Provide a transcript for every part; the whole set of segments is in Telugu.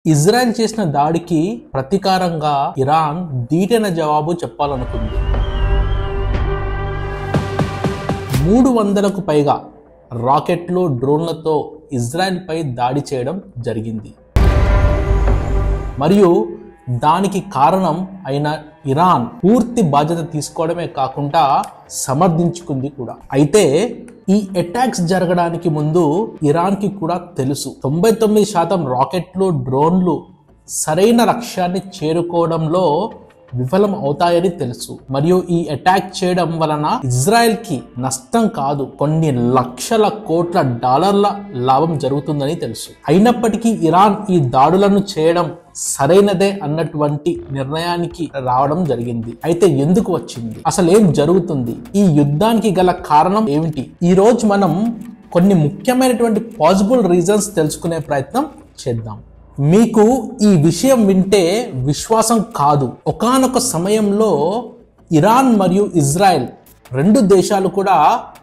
ఇజ్రాయెల్ చేసిన దాడికి ప్రతీకారంగా ఇరాన్ ధీటైన జవాబు చెప్పాలనుకుంది. 300కు పైగా రాకెట్లు, డ్రోన్లతో ఇజ్రాయెల్ పై దాడి చేయడం జరిగింది. మరియు దానికి కారణం అయిన ఇరాన్ పూర్తి బాధ్యత తీసుకోవడమే కాకుండా సమర్థించుకుంది కూడా. అయితే ఈ అటాక్స్ జరగడానికి ముందు ఇరాన్కి కూడా తెలుసు 99% రాకెట్లు, డ్రోన్లు సరైన లక్ష్యాన్ని చేరుకోవడంలో విఫలం అవుతాయని తెలుసు. మరియు ఈ అటాక్ చేయడం వలన ఇజ్రాయెల్ కి నష్టం కాదు, కొన్ని లక్షల కోట్ల డాలర్ల లాభం జరుగుతుందని తెలుసు. అయినప్పటికీ ఇరాన్ ఈ దాడులను చేయడం సరైనదే అన్నటువంటి నిర్ణయానికి రావడం జరిగింది. అయితే ఎందుకు వచ్చింది, అసలు ఏం జరుగుతుంది, ఈ యుద్ధానికి గల కారణం ఏమిటి? ఈ రోజు మనం కొన్ని ముఖ్యమైనటువంటి పాసిబుల్ రీజన్స్ తెలుసుకునే ప్రయత్నం చేద్దాం. మీకు ఈ విషయం వింటే విశ్వాసం కాదు. ఒకానొక సమయంలో ఇరాన్ మరియు ఇజ్రాయెల్ రెండు దేశాలు కూడా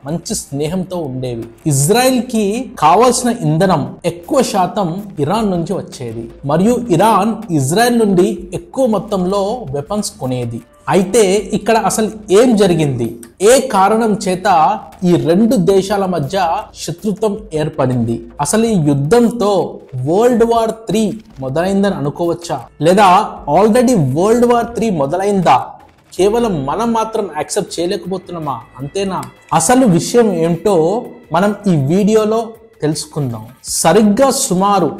మంచి స్నేహంతో ఉండేవి. ఇజ్రాయెల్ కి కావాల్సిన ఇంధనం ఎక్కువ శాతం ఇరాన్ నుంచి వచ్చేది మరియు ఇరాన్ ఇజ్రాయెల్ నుండి ఎక్కువ మొత్తంలో వెపన్స్ కొనేది. అయితే ఇక్కడ అసలు ఏం జరిగింది, ఏ కారణం చేత ఈ రెండు దేశాల మధ్య శత్రుత్వం ఏర్పడింది? అసలు ఈ యుద్ధంతో వరల్డ్ వార్ 3 మొదలైందని అనుకోవచ్చా, లేదా ఆల్రెడీ వరల్డ్ వార్ 3 మొదలైందా? కేవలం మనం మాత్రం యాక్సెప్ట్ చేయలేకపోతున్నామా, అంతేనా? అసలు విషయం ఏంటో మనం ఈ వీడియోలో తెలుసుకుందాం. సరిగ్గా సుమారు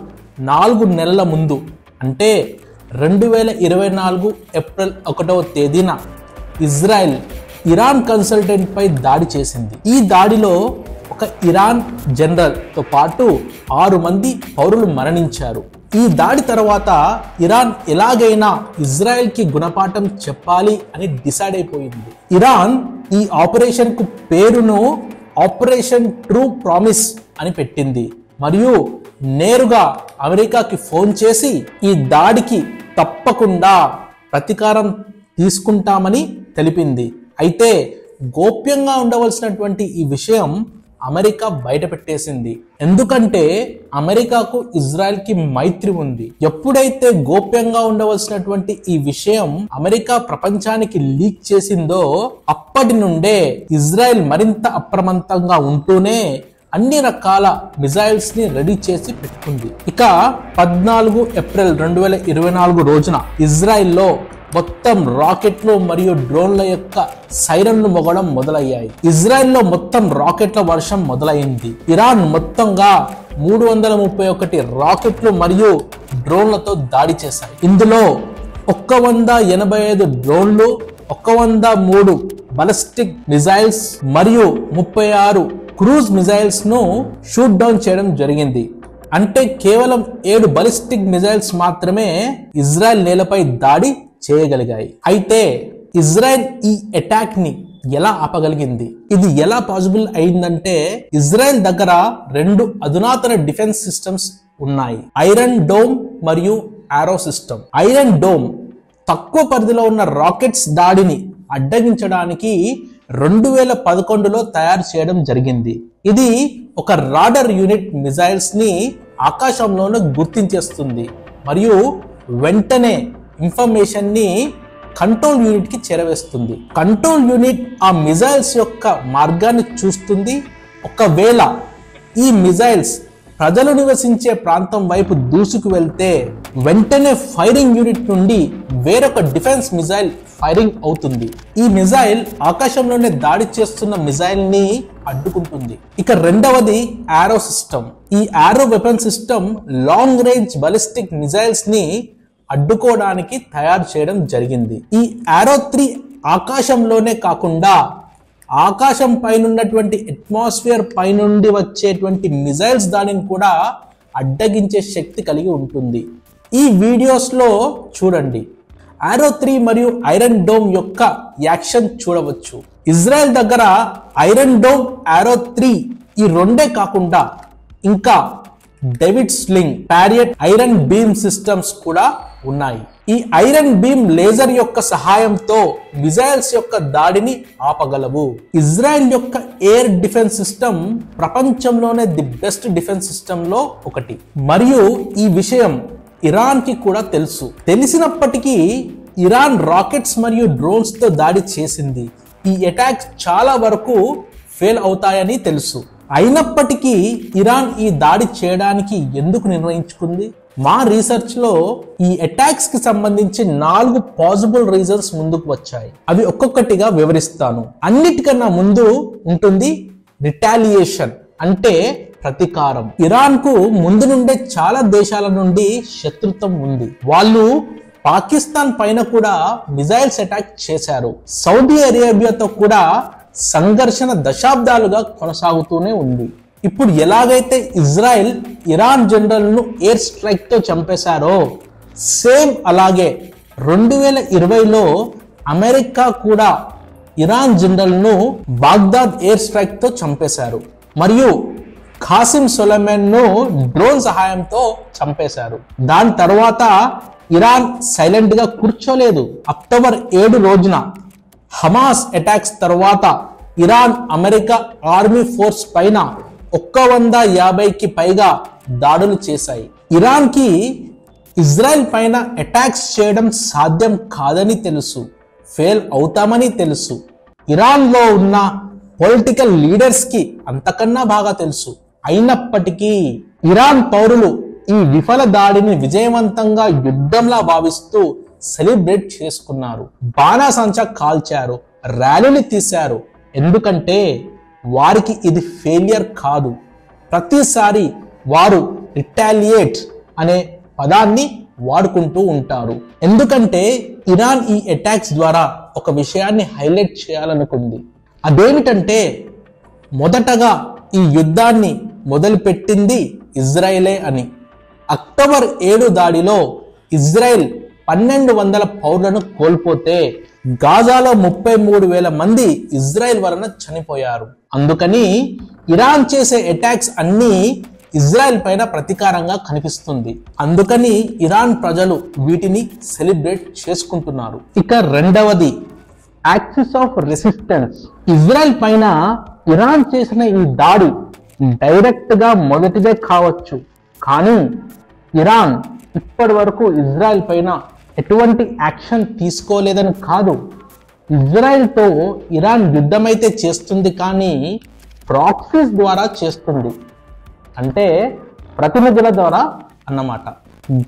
4 నెలల ముందు, అంటే 2024 ఏప్రిల్ 1వ తేదీన ఇజ్రాయెల్ ఇరాన్ కన్సల్టెంట్ పై దాడి చేసింది. ఈ దాడిలో ఒక ఇరాన్ జనరల్ తో పాటు 6 మంది పౌరులు మరణించారు. ఈ దాడి తర్వాత ఇరాన్ ఎలాగైనా ఇజ్రాయెల్ కి గుణపాఠం చెప్పాలి అని డిసైడ్ అయిపోయింది. ఇరాన్ ఈ ఆపరేషన్ కు పేరును ఆపరేషన్ ట్రూ ప్రామిస్ అని పెట్టింది మరియు నేరుగా అమెరికాకి ఫోన్ చేసి ఈ దాడికి తప్పకుండా ప్రతీకారం తీసుకుంటామని తెలిపింది. అయితే గోప్యంగా ఉండవలసినటువంటి ఈ విషయం అమెరికా బయట పెట్టేసింది. ఎందుకంటే అమెరికాకు ఇజ్రాయెల్ కి మైత్రి ఉంది. ఎప్పుడైతే గోప్యంగా ఉండవలసినటువంటి ఈ విషయం అమెరికా ప్రపంచానికి లీక్ చేసిందో అప్పటి నుండే ఇజ్రాయెల్ మరింత అప్రమత్తంగా ఉంటూనే అన్ని రకాల మిజైల్స్ ని రెడీ చేసి పెట్టుకుంది. ఇక 14 ఏప్రిల్ 2024 రోజున ఇజ్రాయెల్లో మొత్తం రాకెట్లు మరియు డ్రోన్ల యొక్క సైరన్లు మోగడం మొదలయ్యాయి. ఇజ్రాయెల్లో మొత్తం రాకెట్ల వర్షం మొదలైంది. ఇరాన్ మొత్తంగా 331 రాకెట్లు మరియు డ్రోన్లతో దాడి చేశాయి. ఇందులో 185 డ్రోన్లు, 103 బాలిస్టిక్ మిజైల్స్ మరియు 36 క్రూజ్ మిజైల్స్ ను షూట్ డౌన్ చేయడం జరిగింది. అంటే కేవలం 7 బాలిస్టిక్ మిజైల్స్ మాత్రమే ఇజ్రాయెల్ నేలపై దాడి చేయగలిగాయి. అయితే ఇజ్రాయెల్ ఈ అటాక్ ని ఎలా ఆపగలిగింది? ఇది ఎలా పాసిబుల్ అయిందంటే ఇజ్రాయెల్ దగ్గర 2 అధునాతన డిఫెన్స్ సిస్టమ్స్ ఉన్నాయి, ఐరన్ డోమ్ మరియు ఆరో సిస్టమ్. ఐరన్ డోమ్ తక్కువ పరిధిలో ఉన్న రాకెట్స్ దాడిని అడ్డగించడానికి 2011లో తయారు చేయడం జరిగింది. ఇది ఒక రాడర్ యూనిట్ మిజైల్స్ ని ఆకాశంలోనే గుర్తించేస్తుంది మరియు వెంటనే ఇన్ఫర్మేషన్ ని కంట్రోల్ యూనిట్ కి చేరవేస్తుంది. కంట్రోల్ యూనిట్ ఆ మిజైల్స్ యొక్క మార్గాన్ని చూస్తుంది. ఒకవేళ ఈ మిజైల్స్ ప్రజలు నివసించే ప్రాంతం వైపు దూసుకు వెళ్తే వెంటనే ఫైరింగ్ యూనిట్ నుండి వేరొక డిఫెన్స్ మిజైల్ ఫైరింగ్ అవుతుంది. ఈ మిజైల్ ఆకాశంలోనే దాడి చేస్తున్న మిజైల్ ని అడ్డుకుంటుంది. ఇక రెండవది ఆరో సిస్టమ్. ఈ ఆరో weapon system long range ballistic missiles ని అడ్డుకోవడానికి తయారు చేయడం జరిగింది. ఈ ఆరో 3 ఆకాశంలోనే కాకుండా ఆకాశం పైనున్నటువంటి అట్మాస్ఫియర్ పైనుండి వచ్చేటువంటి మిజైల్స్ దానిని కూడా అడ్డగించే శక్తి కలిగి ఉంటుంది. ఈ వీడియోస్ లో చూడండి, ఆరో 3 మరియు ఐరన్ డోమ్ యొక్క యాక్షన్ చూడవచ్చు. ఇజ్రాయెల్ దగ్గర ఐరన్ డోమ్, ఆరో 3 ఈ రెండే కాకుండా ఇంకా David Sling, Patriot Iron Beam systems కూడా ఉన్నాయి. ఈ ఐరన్ బీమ్ లేజర్ యొక్క సహాయంతో మిజైల్స్ యొక్క దాడిని ఆపగలవు. ఇజ్రాయెల్ యొక్క ఎయిర్ డిఫెన్స్ సిస్టమ్ ప్రపంచంలోనే ది బెస్ట్ డిఫెన్స్ సిస్టమ్ లో ఒకటి. మరియు ఈ విషయం ఇరాన్ కి కూడా తెలుసు. తెలిసినప్పటికీ ఇరాన్ రాకెట్స్ మరియు డ్రోన్స్ తో దాడి చేసింది. ఈ అటాక్స్ చాలా వరకు ఫెయిల్ అవుతాయని తెలుసు. అయినప్పటికీ ఇరాన్ ఈ దాడి చేయడానికి ఎందుకు నిర్ణయించుకుంది? మా రీసెర్చ్ లో ఈ అటాక్స్ కి సంబంధించి 4 పాసిబుల్ రీజన్స్ ముందుకు వచ్చాయి. అవి ఒక్కొక్కటిగా వివరిస్తాను. అన్నిటికన్నా ముందు ఉంటుంది రిటాలియేషన్, అంటే ప్రతీకారం. ఇరాన్ కు ముందు నుండే చాలా దేశాల నుండి శత్రుత్వం ఉంది. వాళ్ళు పాకిస్తాన్ పైన కూడా మిజైల్స్ అటాక్ చేశారు. సౌదీ అరేబియాతో కూడా సంఘర్షణ దశాబ్దాలుగా కొనసాగుతూనే ఉంది. ఇప్పుడు ఎలాగైతే ఇజ్రాయెల్ ఇరాన్ జనరల్ ను ఎయిర్ స్ట్రైక్ తో చంపేశారో, సేమ్ అలాగే 2020లో అమెరికా కూడా ఇరాన్ జనరల్ ను బాగ్దాద్ ఎయిర్ స్ట్రైక్ తో చంపేశారు మరియు ఖాసిం సొలైమాన్ ను డ్రోన్ సహాయంతో చంపేశారు. దాని తర్వాత ఇరాన్ సైలెంట్ గా కూర్చోలేదు. అక్టోబర్ 7 రోజున హమాస్ అటాక్స్ తర్వాత ఇరాన్ అమెరికా ఆర్మీ ఫోర్స్ పైన 150కి పైగా దాడులు చేశాయి. ఇరాన్ కి ఇజ్రాయెల్ పైన అటాక్స్ చేయడం సాధ్యం కాదని తెలుసు, ఫెయిల్ అవుతామని తెలుసు. ఇరాన్ లో ఉన్న పొలిటికల్ లీడర్స్ కి అంతకన్నా బాగా తెలుసు. అయినప్పటికీ ఇరాన్ పౌరులు ఈ విఫల దాడిని విజయవంతంగా యుద్ధంలా భావిస్తూ సెలబ్రేట్ చేసుకున్నారు. బాణాసంచా కాల్చారు, ర్యాలీలు తీశారు. ఎందుకంటే వారికి ఇది ఫెయిలియర్ కాదు. ప్రతిసారి వారు రిటాలియేట్ అనే పదాన్ని వాడుకుంటూ ఉంటారు. ఎందుకంటే ఇరాన్ ఈ అటాక్స్ ద్వారా ఒక విషయాన్ని హైలైట్ చేయాలనుకుంది. అదేమిటంటే మొదటగా ఈ యుద్ధాన్ని మొదలుపెట్టింది ఇజ్రాయెలే అని. అక్టోబర్ 7 దాడిలో ఇజ్రాయెల్ 1200 పౌరులను కోల్పోతే గాజాలో 33,000 మంది ఇజ్రాయెల్ వలన చనిపోయారు. అందుకని ఇరాన్ చేసే అటాక్స్ అన్ని ఇజ్రాయెల్ పైన ప్రతీకారంగా కనిపిస్తుంది. అందుకని ఇరాన్ ప్రజలు వీటిని సెలబ్రేట్ చేసుకుంటున్నారు. ఇక రెండవది యాక్సిస్ ఆఫ్ రెసిస్టెన్స్. ఇజ్రాయెల్ పైన ఇరాన్ చేసిన ఈ దాడి డైరెక్ట్ గా మొదటిదే కావచ్చు, కానీ ఇరాన్ ఇప్పటి వరకు ఇజ్రాయెల్ పైన ఎటువంటి యాక్షన్ తీసుకోలేదని కాదు. ఇజ్రాయెల్తో ఇరాన్ యుద్ధం అయితే చేస్తుంది, కానీ ప్రాక్సీస్ ద్వారా చేస్తుంది, అంటే ప్రతినిధుల ద్వారా అన్నమాట.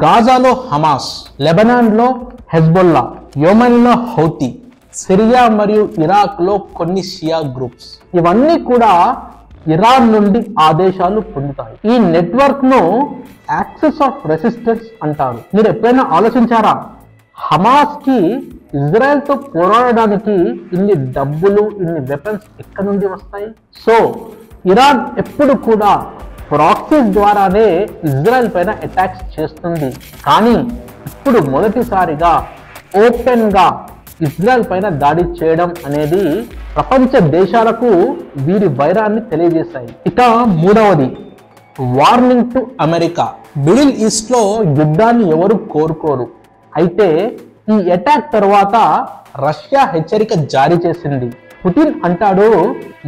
గాజాలో హమాస్, లెబనాన్లో హెజ్బొల్లా, యెమెన్లో హౌతీ, సిరియా మరియు ఇరాక్లో కొన్ని షియా గ్రూప్స్, ఇవన్నీ కూడా ఇరాన్ నుండి ఆదేశాలు పొందుతాయి. ఈ నెట్వర్క్ ను యాక్సిస్ ఆఫ్ రెసిస్టెన్స్ అంటారు. మీరు ఎప్పుడైనా ఆలోచించారా, హమాస్ కి ఇజ్రాయెల్ తో పోరాడడానికి ఇన్ని డబ్బులు, ఇన్ని వెపన్స్ ఎక్కడి నుండి వస్తాయి? సో ఇరాన్ ఎప్పుడు కూడా ప్రాక్సీస్ ద్వారానే ఇజ్రాయెల్ పైన అటాక్స్ చేస్తుంది. కానీ ఇప్పుడు మొదటిసారిగా ఓపెన్ గా ఇజ్రాయెల్ పైన దాడి చేయడం అనేది ప్రపంచ దేశాలకు వీరి వైరాన్ని తెలియజేశాయి. ఇక మూడవది warning to America. Middle east లో యుద్ధాన్ని ఎవరు కోరుకోరు. అయితే ఈ అటాక్ తర్వాత రష్యా హెచ్చరిక జారీ చేసింది. పుటిన్ అంటాడు,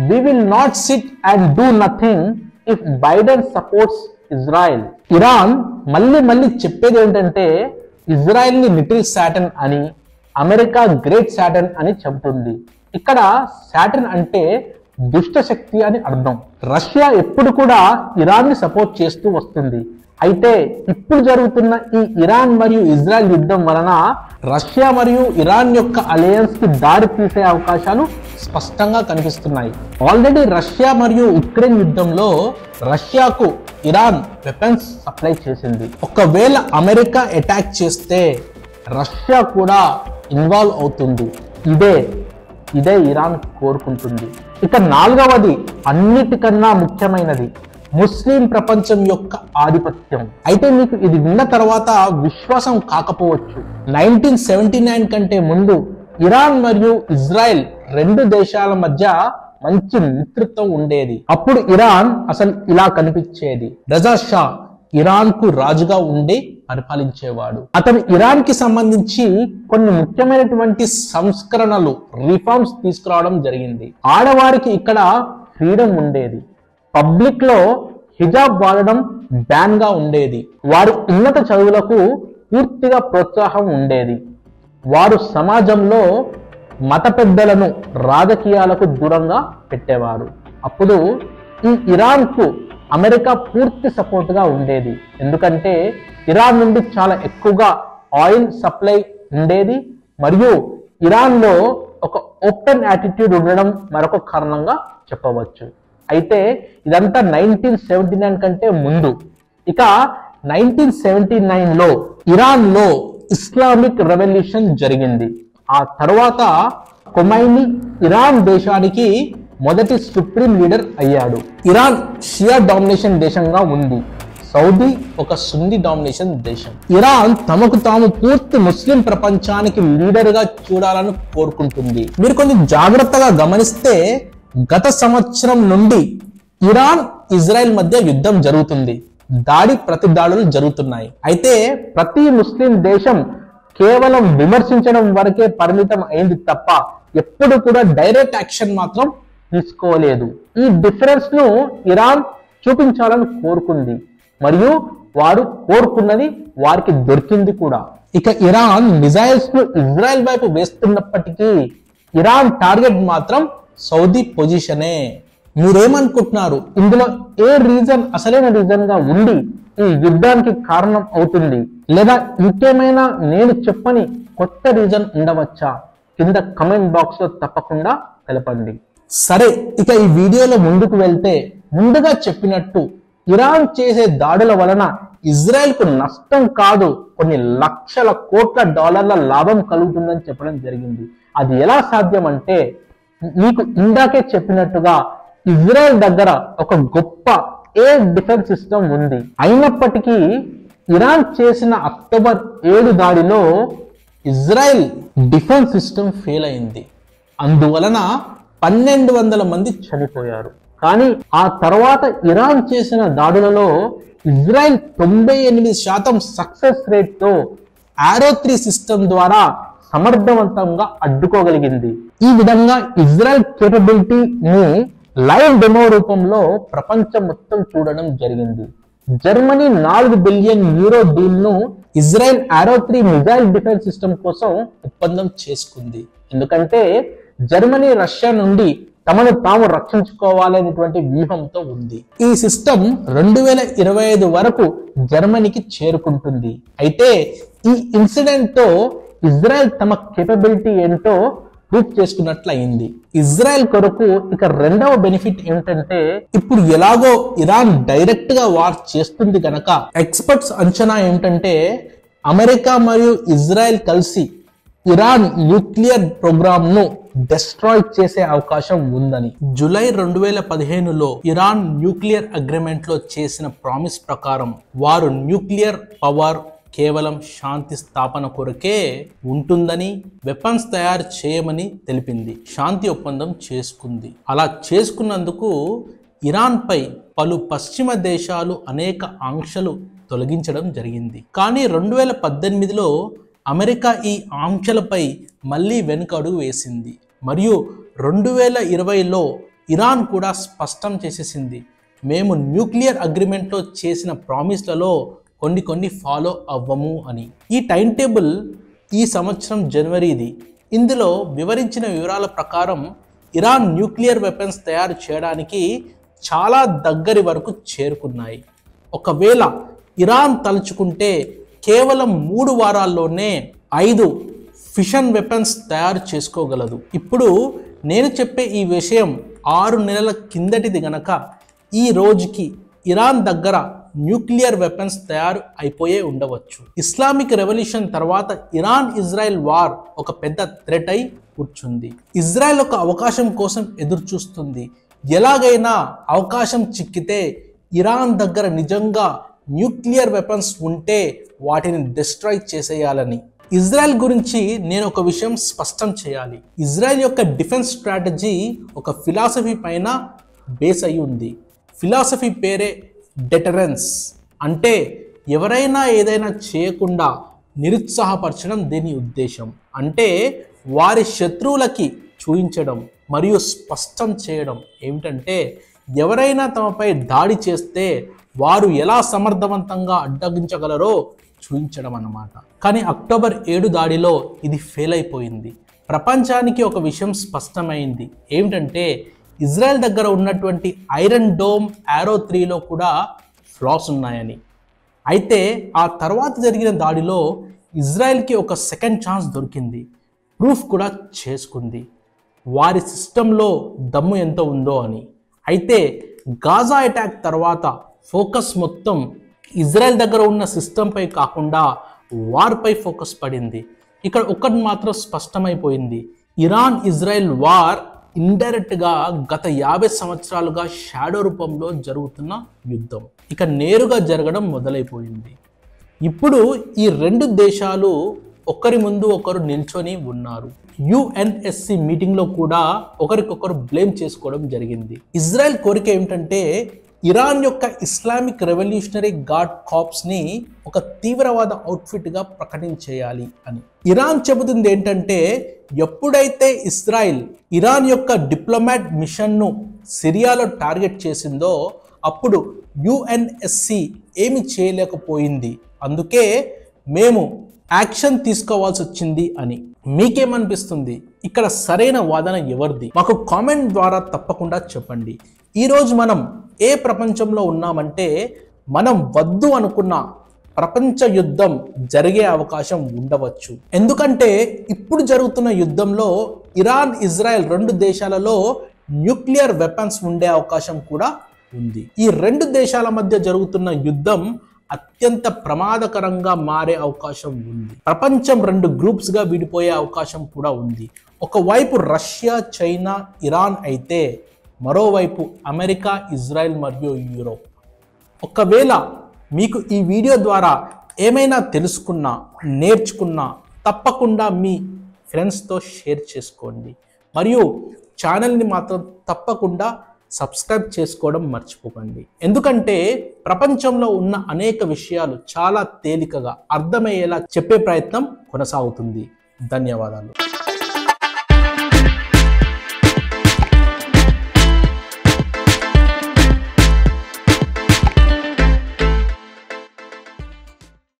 we will not sit and do nothing if Biden supports Israel. Iran మళ్ళీ చెప్పేది ఏంటంటే ఇజ్రాయెల్ ని లిటిల్ సాటన్ అని, అమెరికా గ్రేట్ సాటన్ అని చెబుతుంది. ఇక్కడ సాటన్ అంటే దుష్ట శక్తి అని అర్థం. రష్యా ఎప్పుడు కూడా ఇరాన్ ని సపోర్ట్ చేస్తూ వస్తుంది. అయితే ఇప్పుడు జరుగుతున్న ఈ ఇరాన్ మరియు ఇజ్రాయెల్ యుద్ధం వలన రష్యా మరియు ఇరాన్ యొక్క అలయన్స్ కి దారి తీసే అవకాశాలు స్పష్టంగా కనిపిస్తున్నాయి. ఆల్రెడీ రష్యా మరియు ఉక్రెయిన్ యుద్ధంలో రష్యాకు ఇరాన్ వెపన్స్ సప్లై చేసింది. ఒకవేళ అమెరికా అటాక్ చేస్తే రష్యా కూడా ఇన్వాల్వ్ అవుతుంది. ఇదే ఇరాన్ కోరుకుంటుంది. ఇక నాలుగవది అన్నిటికన్నా ముఖ్యమైనది, ముస్లిం ప్రపంచం యొక్క ఆధిపత్యం. అయితే మీకు ఇది విన్న తర్వాత విశ్వాసం కాకపోవచ్చు. 1979 కంటే ముందు ఇరాన్ మరియు ఇజ్రాయెల్ రెండు దేశాల మధ్య మంచి మిత్రత్వం ఉండేది. అప్పుడు ఇరాన్ అసలు ఇలా కనిపించేది. రజా షా ఇరాన్ కు రాజుగా ఉండి పరిపాలించేవాడు. అతను ఇరాన్ కి సంబంధించి కొన్ని ముఖ్యమైనటువంటి సంస్కరణలు, రిఫార్మ్స్ తీసుకురావడం జరిగింది. ఆడవారికి ఇక్కడ ఫ్రీడమ్ ఉండేది. పబ్లిక్ లో హిజాబ్ వాడడం బ్యాన్ గా ఉండేది. వారి ఉన్నత చదువులకు పూర్తిగా ప్రోత్సాహం ఉండేది. వారు సమాజంలో మత పెద్దలను రాజకీయాలకు దూరంగా పెట్టేవారు. అప్పుడు ఈ ఇరాన్కు అమెరికా పూర్తి సపోర్ట్గా ఉండేది. ఎందుకంటే ఇరాన్ నుండి చాలా ఎక్కువగా ఆయిల్ సప్లై ఉండేది మరియు ఇరాన్లో ఒక ఓపెన్ యాటిట్యూడ్ ఉండడం మరొక కారణంగా చెప్పవచ్చు. అయితే ఇదంతా 1979 కంటే ముందు. ఇక 1979లో ఇరాన్లో ఇస్లామిక్ రెవల్యూషన్ జరిగింది. ఆ తర్వాత ఖొమైనీ ఇరాన్ దేశానికి మొదటి సుప్రీం లీడర్ అయ్యాడు. ఇరాన్ షియా డామినేషన్ దేశంగా ఉంది. సౌదీ ఒక సున్నీ డామినేషన్ దేశం. ఇరాన్ తమకు తాము పూర్తి ముస్లిం ప్రపంచానికి లీడర్ గా చూడాలని కోరుకుంటుంది. మీరు కొంచెం జాగ్రత్తగా గమనిస్తే గత సంవత్సరం నుండి ఇరాన్ ఇజ్రాయెల్ మధ్య యుద్ధం జరుగుతుంది. దాడి ప్రతి దాడులు జరుగుతున్నాయి. అయితే ప్రతి ముస్లిం దేశం కేవలం విమర్శించడం వరకే పరిమితం అయింది తప్ప ఎప్పుడు కూడా డైరెక్ట్ యాక్షన్ మాత్రం తీసుకోలేదు. ఈ డిఫరెన్స్ ను ఇరాన్ చూపించాలని కోరుకుంది మరియు వారు కోరుకున్నది వారికి దొరికింది కూడా. ఇక ఇరాన్ మిజైల్స్ ను ఇజ్రాయెల్ వైపు వేస్తున్నప్పటికీ ఇరాన్ టార్గెట్ మాత్రం సౌదీ పొజిషనే. మీరేమనుకుంటున్నారు? ఇందులో ఏ రీజన్ అసలైన రీజన్ గా ఉండి ఈ యుద్ధానికి కారణం అవుతుంది, లేదా ఇంకేమైనా నేను చెప్పని కొత్త రీజన్ ఉండవచ్చా? కింద కమెంట్ బాక్స్ లో తప్పకుండా తెలపండి. సరే, ఇక ఈ వీడియోలో ముందుకు వెళ్తే ముందుగా చెప్పినట్టు ఇరాన్ చేసే దాడుల వలన ఇజ్రాయెల్ కు నష్టం కాదు, కొన్ని లక్షల కోట్ల డాలర్ల లాభం కలుగుతుందని చెప్పడం జరిగింది. అది ఎలా సాధ్యం అంటే, మీకు ఇందాకే చెప్పినట్టుగా ఇజ్రాయెల్ దగ్గర ఒక గొప్ప ఎయిర్ డిఫెన్స్ సిస్టమ్ ఉంది. అయినప్పటికీ ఇరాన్ చేసిన అక్టోబర్ 7 దాడిలో ఇజ్రాయెల్ డిఫెన్స్ సిస్టమ్ ఫెయిల్ అయింది. అందువలన 1200 మంది చనిపోయారు. కానీ ఆ తర్వాత ఇరాన్ చేసిన దాడులలో ఇజ్రాయెల్ 98% సక్సెస్ రేట్ తో ఆరో 3 సిస్టమ్ ద్వారా సమర్థవంతంగా అడ్డుకోగలిగింది. ఈ విధంగా ఇజ్రాయెల్ కేపబిలిటీని లైవ్ డెమో రూపంలో ప్రపంచం మొత్తం చూడడం జరిగింది. జర్మనీ 4 బిలియన్ యూరో డీల్ ను ఇజ్రాయెల్ ఆరో 3 మిజైల్ డిఫెన్స్ సిస్టమ్ కోసం ఒప్పందం చేసుకుంది. ఎందుకంటే జర్మనీ రష్యా నుండి తమను తాము రక్షించుకోవాలనేటువంటి వ్యూహంతో ఉంది. ఈ సిస్టమ్ 2025 వరకు జర్మనీకి చేరుకుంటుంది. అయితే ఈ ఇన్సిడెంట్ తో ఇజ్రాయెల్ తమ కేపబిలిటీ ఏంటో ప్రూఫ్ చేసుకున్నట్లు అయింది. ఇజ్రాయెల్ కొరకు ఇక రెండవ బెనిఫిట్ ఏమిటంటే, ఇప్పుడు ఎలాగో ఇరాన్ డైరెక్ట్ గా వార్ చేస్తుంది కనుక ఎక్స్పర్ట్స్ అంచనా ఏమిటంటే అమెరికా మరియు ఇజ్రాయెల్ కలిసి ఇరాన్ న్యూక్లియర్ ప్రోగ్రామ్ ను డెస్ట్రాయ్ చేసే అవకాశం ఉందని. జూలై 2015లో ఇరాన్ న్యూక్లియర్ అగ్రిమెంట్ లో చేసిన ప్రామిస్ ప్రకారం వారు న్యూక్లియర్ పవర్ కేవలం శాంతి స్థాపన కొరకే ఉంటుందని, వెపన్స్ తయారు చేయమని తెలిపింది. శాంతి ఒప్పందం చేసుకుంది. అలా చేసుకున్నందుకు ఇరాన్ పై పలు పశ్చిమ దేశాలు అనేక ఆంక్షలు తొలగించడం జరిగింది. కానీ 2018లో అమెరికా ఈ ఆంక్షలపై మళ్ళీ వెనుకడుగు వేసింది మరియు 2020లో ఇరాన్ కూడా స్పష్టం చేసేసింది, మేము న్యూక్లియర్ అగ్రిమెంట్లో చేసిన ప్రామిస్లలో కొన్ని ఫాలో అవ్వము అని. ఈ టైం టేబుల్ ఈ సంవత్సరం జనవరిది. ఇందులో వివరించిన వివరాల ప్రకారం ఇరాన్ న్యూక్లియర్ వెపన్స్ తయారు చేయడానికి చాలా దగ్గరి వరకు చేరుకున్నాయి. ఒకవేళ ఇరాన్ తలుచుకుంటే కేవలం 3 వారాల్లోనే 5 ఫిషన్ వెపన్స్ తయారు చేసుకోగలదు. ఇప్పుడు నేను చెప్పే ఈ విషయం 6 నెలల కిందటిది గనక ఈ రోజుకి ఇరాన్ దగ్గర న్యూక్లియర్ వెపన్స్ తయారు అయిపోయే ఉండవచ్చు. ఇస్లామిక్ రెవల్యూషన్ తర్వాత ఇరాన్ ఇజ్రాయెల్ వార్ ఒక పెద్ద థ్రెట్ అయి కూర్చుంది. ఇజ్రాయెల్ ఒక అవకాశం కోసం ఎదురు చూస్తుంది. ఎలాగైనా అవకాశం చిక్కితే ఇరాన్ దగ్గర నిజంగా న్యూక్లియర్ వెపన్స్ ఉంటే వాటిని డిస్ట్రాయ్ చేసేయాలని. ఇజ్రాయెల్ గురించి నేను ఒక విషయం స్పష్టం చేయాలి. ఇజ్రాయెల్ యొక్క డిఫెన్స్ స్ట్రాటజీ ఒక ఫిలాసఫీ పైన బేస్ అయి ఉంది. ఫిలాసఫీ పేరే డెటరెన్స్. అంటే ఎవరైనా ఏదైనా చేయకుండా నిరుత్సాహపరచడం దీని ఉద్దేశం. అంటే వారి శత్రువులకి చూయించడం మరియు స్పష్టం చేయడం ఏమిటంటే ఎవరైనా తమపై దాడి చేస్తే వారు ఎలా సమర్థవంతంగా అడ్డగించగలరో చూపించడం అన్నమాట. కానీ అక్టోబర్ 7 దాడిలో ఇది ఫెయిల్ అయిపోయింది. ప్రపంచానికి ఒక విషయం స్పష్టమైంది. ఏమిటంటే ఇజ్రాయెల్ దగ్గర ఉన్నటువంటి ఐరన్ డోమ్ యారో 3లో కూడా ఫ్లాస్ ఉన్నాయని. అయితే ఆ తర్వాత జరిగిన దాడిలో ఇజ్రాయెల్కి ఒక సెకండ్ ఛాన్స్ దొరికింది, ప్రూఫ్ కూడా చేసుకుంది వారి సిస్టంలో దమ్ము ఎంత ఉందో అని. అయితే గాజా అటాక్ తర్వాత ఫోకస్ మొత్తం ఇజ్రాయెల్ దగ్గర ఉన్న సిస్టంపై కాకుండా వార్పై ఫోకస్ పడింది. ఇక్కడ ఒకటి మాత్రం స్పష్టమైపోయింది, ఇరాన్ ఇజ్రాయెల్ వార్ ఇండైరెక్ట్గా గత 50 సంవత్సరాలుగా షాడో రూపంలో జరుగుతున్న యుద్ధం ఇక నేరుగా జరగడం మొదలైపోయింది. ఇప్పుడు ఈ రెండు దేశాలు ఒకరి ముందు ఒకరు నిల్చొని ఉన్నారు. యుఎన్ఎస్సి మీటింగ్లో కూడా ఒకరికొకరు బ్లేమ్ చేసుకోవడం జరిగింది. ఇజ్రాయెల్ కోరిక ఏమిటంటే ఇరాన్ యొక్క ఇస్లామిక్ రెవల్యూషనరీ గార్డ్ కార్ప్స్ని ఒక తీవ్రవాద అవుట్ఫిట్గా ప్రకటించేయాలి అని. ఇరాన్ చెబుతుంది ఏంటంటే ఎప్పుడైతే ఇజ్రాయెల్ ఇరాన్ యొక్క డిప్లొమాట్ మిషన్ను సిరియాలో టార్గెట్ చేసిందో అప్పుడు యుఎన్ఎస్సి ఏమి చేయలేకపోయింది, అందుకే మేము యాక్షన్ తీసుకోవాల్సి వచ్చింది అని. మీకేమనిపిస్తుంది? ఇక్కడ సరైన వాదన ఎవరిది? మాకు కామెంట్ ద్వారా తప్పకుండా చెప్పండి. ఈరోజు మనం ఏ ప్రపంచంలో ఉన్నామంటే మనం వద్దు అనుకున్న ప్రపంచ యుద్ధం జరిగే అవకాశం ఉండవచ్చు. ఎందుకంటే ఇప్పుడు జరుగుతున్న యుద్ధంలో ఇరాన్ ఇజ్రాయెల్ రెండు దేశాలలో న్యూక్లియర్ వెపన్స్ ఉండే అవకాశం కూడా ఉంది. ఈ రెండు దేశాల మధ్య జరుగుతున్న యుద్ధం అత్యంత ప్రమాదకరంగా మారే అవకాశం ఉంది. ప్రపంచం రెండు గ్రూప్స్గా విడిపోయే అవకాశం కూడా ఉంది. ఒకవైపు రష్యా, చైనా, ఇరాన్ అయితే మరోవైపు అమెరికా, ఇజ్రాయెల్ మరియు యూరోప్. ఒకవేళ మీకు ఈ వీడియో ద్వారా ఏమైనా తెలుసుకున్నా, నేర్చుకున్నా తప్పకుండా మీ ఫ్రెండ్స్తో షేర్ చేసుకోండి. మరియు ఛానల్ని మాత్రం తప్పకుండా సబ్స్క్రైబ్ చేసుకోవడం మర్చిపోకండి. ఎందుకంటే ప్రపంచంలో ఉన్న అనేక విషయాలు చాలా తేలికగా అర్థమయ్యేలా చెప్పే ప్రయత్నం కొనసాగుతుంది. ధన్యవాదాలు.